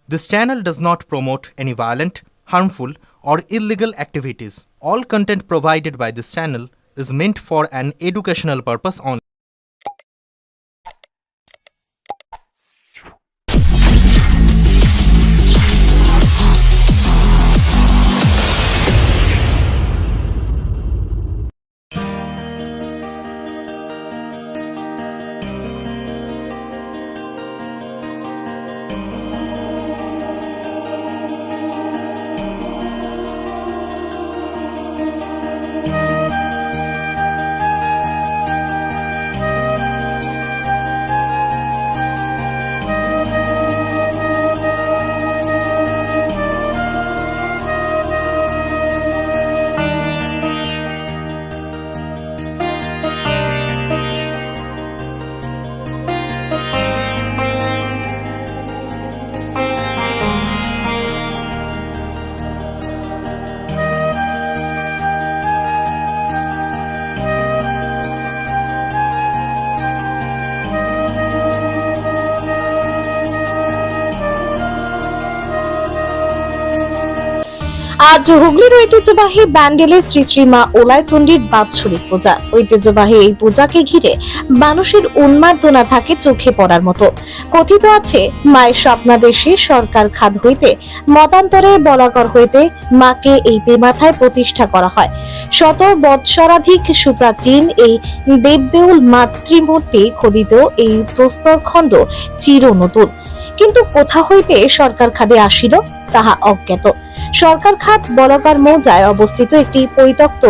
This channel does not promote any violent, harmful, or illegal activities. All content provided by this channel is meant for an educational purpose only. আজ হুগলির ঐতিহ্যবাহী ব্যান্ডেলে শ্রী শ্রী মা ওলাইচণ্ডীর বাৎসরিক পূজা। ঐতিহ্যবাহী এই পূজাকে ঘিরে মানুষের উন্মাদনা থাকে চোখে পড়ার মতো। কথিত আছে, মায়ের স্বপ্নাদেশে সরকার খাদ হইতে মতান্তরে বলাকর হইতে মাকে এই তেমাথায় প্রতিষ্ঠা করা হয়। শত বৎসরাধিক সুপ্রাচীন এই দেবদেউল মাতৃমূর্তি খোদিত এই প্রস্তরখণ্ড চির নতুন, কিন্তু কোথা হইতে সরকার খাদে আসিল তাহা অজ্ঞাত। সরকার খাদ বলাকার মৌজায় অবস্থিত একটি পরিত্যক্ত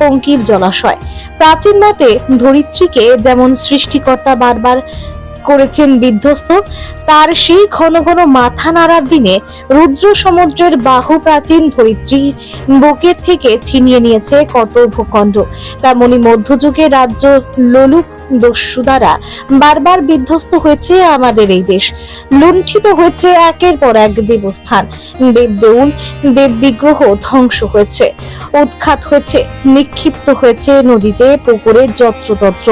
পঙ্কির জলাশয়। প্রাচীন মতে ধরিত্রীকে যেমন সৃষ্টিকর্তা বারবার করেছেন বিধ্বস্ত, তার সেই ঘন ঘন মাথা নাড়ার দিনে রুদ্র সমুদ্রের বাহু প্রাচীন ধরিত্রী বুকের থেকে ছিনিয়ে নিয়েছে কত ভূখণ্ড। তেমনি মধ্যযুগে রাজ্য লোলুপ দস্যু দ্বারা বারবার বিধ্বস্ত হয়েছে আমাদের এই দেশ। লুণ্ঠিত হয়েছে একের পর এক দেবস্থান, দেবদেউল, দেব বিগ্রহ ধ্বংস হয়েছে, উৎখাত হয়েছে, নিক্ষিপ্ত হয়েছে নদীতে, পুকুরে, যত্রতত্র।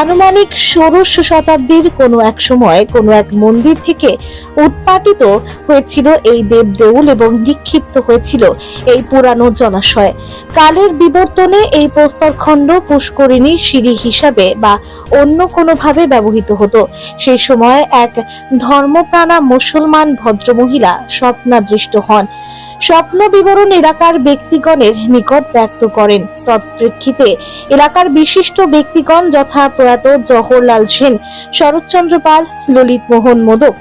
আনুমানিক ষোড়শ শতাব্দীর কোনো এক সময় কোনো এক মন্দির থেকে উৎপাটিত হয়েছিল এই দেবদেউল এবং নিক্ষিপ্ত হয়েছিল এই পুরানো জলাশয়। কালের বিবর্তনে এই প্রস্তরখণ্ড পুষ্করিণী সিঁড়ি হিসাবে বা অন্য কোনোভাবে ব্যবহৃত হতো। সেই সময় এক ধর্মপ্রাণা মুসলমান ভদ্রমহিলা স্বপ্নাদৃষ্ট হন। স্বপ্ন বিবরণ এলাকার ব্যক্তিগণের নিকট ব্যক্ত করেন। তৎপ্রেক্ষিতে এলাকার বিশিষ্ট ব্যক্তিগণ যথা প্রয়াত জওহরলাল সেন, শরৎচন্দ্র পাল, ললিত মোহন মোদক,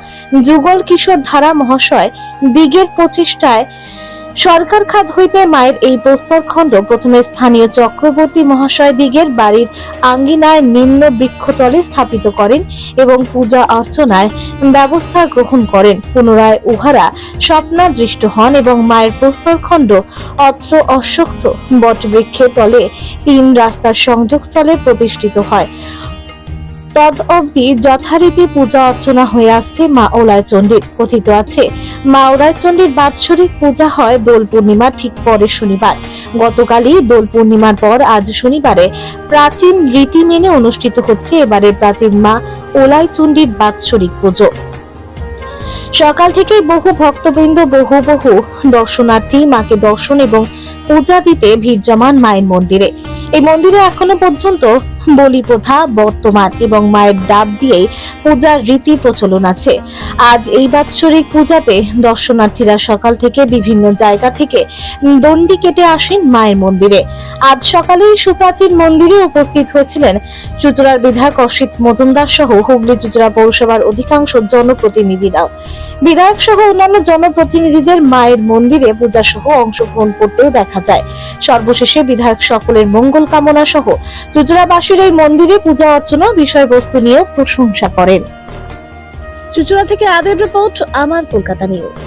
যুগল কিশোর ধারা মহাশয় দিগের প্রচেষ্টায় সরকার খাদ হইতে মায়ের এই প্রস্তরখণ্ড প্রথমে স্থানীয় চক্রবর্তী মহাশয় দিগের বাড়ির আঙ্গিনায় নিম্ন বৃক্ষতলে স্থাপিত করেন এবং পূজা অর্চনায় ব্যবস্থা গ্রহণ করেন। পুনরায় উহারা স্বপ্নাদৃষ্ট হন এবং মায়ের প্রস্তরখণ্ড অত্র অশ্বত্থ বটবৃক্ষের তলে 3 রাস্তার সংযোগস্থলে প্রতিষ্ঠিত হয়। তদ অবধি যথারীতি পূজা অর্চনা হয়ে আসছে মা ওলাইচণ্ডীর। কথিত আছে, মা ওলাইচণ্ডীর বাৎসরিক পূজা হয় দোল পূর্ণিমার ঠিক পরের শনিবার। গতকালই দোল পূর্ণিমার পর আজ শনিবারে প্রাচীন রীতি মেনে অনুষ্ঠিত হচ্ছে এবারে প্রাচীন মা ওলাইচণ্ডীর বাৎসরিক পুজো। সকাল থেকে বহু ভক্তবৃন্দ, বহু দর্শনার্থী মাকে দর্শন এবং পূজা দিতে ভিড় জমান মায়ের মন্দিরে। এই মন্দিরে এখনো পর্যন্ত বলি প্রথা বর্তমান এবং মায়ের ডাব দিয়ে পূজার রীতি প্রচলন আছে। আজ এই বাৎসরিক পূজাতে দর্শনার্থীরা সকাল থেকে বিভিন্ন জায়গা থেকে দণ্ডি কেটে আসেন মায়ের মন্দিরে। আজ সকালেই সুপ্রাচীন মন্দিরে উপস্থিত হয়েছিলেন চুঁচুড়ার বিধায়ক অসিত মজুমদার সহ হুগলি চুঁচুড়া পৌরসভার অধিকাংশ জনপ্রতিনিধিরাও। বিধায়ক সহ অন্যান্য জনপ্রতিনিধিদের মায়ের মন্দিরে পূজা সহ অংশগ্রহণ করতেও দেখা যায়। সর্বশেষে বিধায়ক সকলের মঙ্গল কামনা সহ চুঁচুড়াবাসীর এই মন্দিরে পূজা অর্চনা বিষয়বস্তু নিয়ে প্রশংসা করেন। চুঁচুড়া থেকে আদের রিপোর্ট, আমার কলকাতা নিউজ।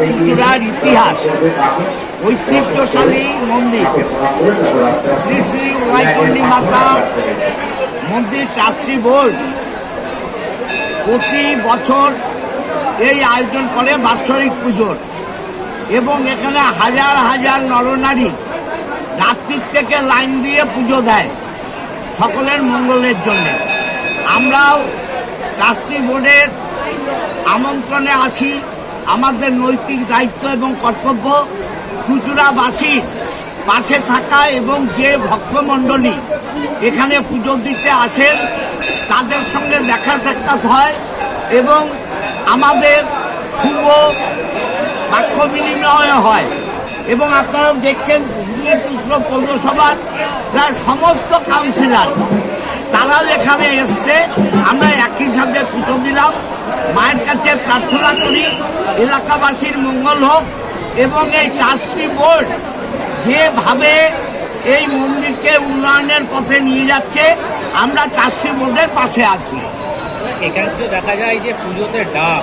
চুঁচুড়ার ইতিহাস, ঐতিহ্যশালী মন্দির শ্রী শ্রী ওলাইচণ্ডী মাতা মন্দির ট্রাস্টি বোর্ড প্রতি বছর এই আয়োজন করে বাৎসরিক পুজোর, এবং এখানে হাজার হাজার নরনারী রাত্রির থেকে লাইন দিয়ে পুজো দেয় সকলের মঙ্গলের জন্য। আমরাও ট্রাস্টি বোর্ডের আমন্ত্রণে আছি। আমাদের নৈতিক দায়িত্ব এবং কর্তব্য চুঁচুড়াবাসীর পাশে থাকা, এবং যে ভক্তমণ্ডলী এখানে পুজো দিতে আসেন তাদের সঙ্গে দেখা সাক্ষাৎ হয় এবং আমাদের শুভ বাক্য বিনিময় হয়। এবং আপনারা দেখছেন চুঁচুড়া পৌরসভার প্রায় সমস্ত কাউন্সিলর তারাও এখানে এসছে। আমরা একই সাথে পুজো দিলাম, মায়ের কাছে প্রার্থনা করি এলাকাবাসীর মঙ্গল হোক, এবং এই ট্রাস্টি বোর্ড যেভাবে এই মন্দিরকে উন্নয়নের পথে নিয়ে যাচ্ছে আমরা ট্রাস্টি বোর্ডের পাশে আছি। এখানে তো দেখা যায় যে পুজোতে ডাব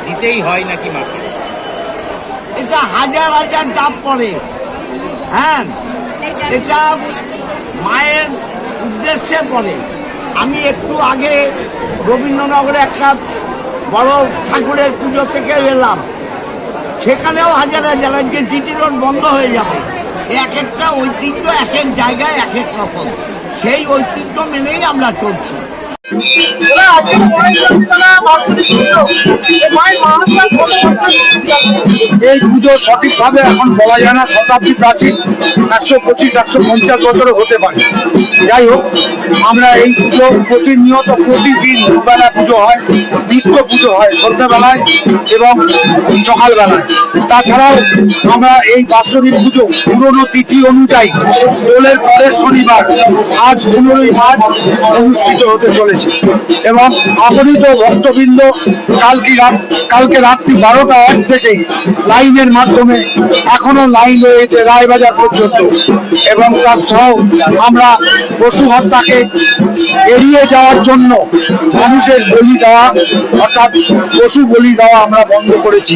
দিতেই হয় নাকি মাকে? এটা হাজার হাজার ডাব পড়ে। হ্যাঁ, এটা মায়ের উদ্দেশ্যে পড়ে। আমি একটু আগে রবীন্দ্রনগরে একটা বড় ঠাকুরের পুজো থেকে এলাম, সেখানেও হাজার হাজার, যে জিটি রোড বন্ধ হয়ে যাবে। এক একটা ঐতিহ্য এক এক জায়গায় এক এক রকম, সেই ঐতিহ্য মেনেই আমরা চলছি। এই পুজো সঠিকভাবে এখন বলা যায় না, শতাব্দী প্রাচীন, 125-150 বছরও হতে পারে। যাই হোক, আমরা এই পুজো প্রতিনিয়ত প্রতিদিন দুবেলা পুজো হয়, নিত্য পুজো হয় সন্ধ্যাবেলায় এবং সকালবেলায়। তাছাড়াও আমরা এই বাৎসরিক পুজো পুরনো তিথি অনুযায়ী দোলের পরের শনিবার আজ 15ই মার্চ অনুষ্ঠিত হতে চলেছে, এবং অগণিত ভক্তবৃন্দ কালকে রাত্রি 12টা থেকে লাইনের মাধ্যমে এখনো লাইন রয়েছে রায়বাজার পর্যন্ত। এবং তার সহ আমরা পশু হত্যাকে এড়িয়ে যাওয়ার জন্য মানুষের বলি দেওয়া, অর্থাৎ পশু বলি দেওয়া আমরা বন্ধ করেছি।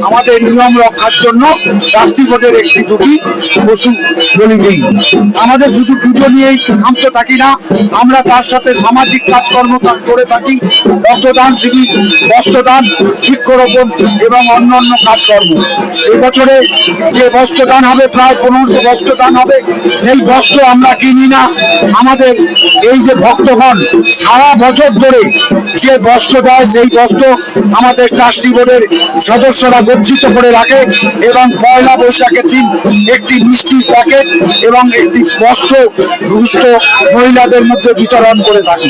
আমাদের নিয়ম রক্ষার জন্য ট্রাস্টি বোর্ডের একটি দুটি পশু বলি দিই। আমাদের শুধু পুজো নিয়েই ক্ষান্ত থাকি না, আমরা তার সাথে সামাজিক কাজকর্ম করে থাকি, রক্তদান শিবির, বস্ত্রদান, বৃক্ষরোপণ এবং অন্যান্য কাজকর্ম। এই বছরে যে বস্ত্রদান হবে, প্রায় 1500 বস্ত্রদান হবে। সেই বস্ত্র আমরা কিনি না, আমাদের এই যে ভক্তগণ সারা বছর ধরে যে বস্ত্র দেয় সেই বস্ত্র আমাদের ট্রাস্টি বোর্ডের সদস্যরা গচ্ছিত করে রাখে, এবং পয়লা বৈশাখের দিন একটি মিষ্টির প্যাকেট এবং একটি বস্ত্র দুস্থ মহিলাদের মধ্যে বিতরণ করে থাকে।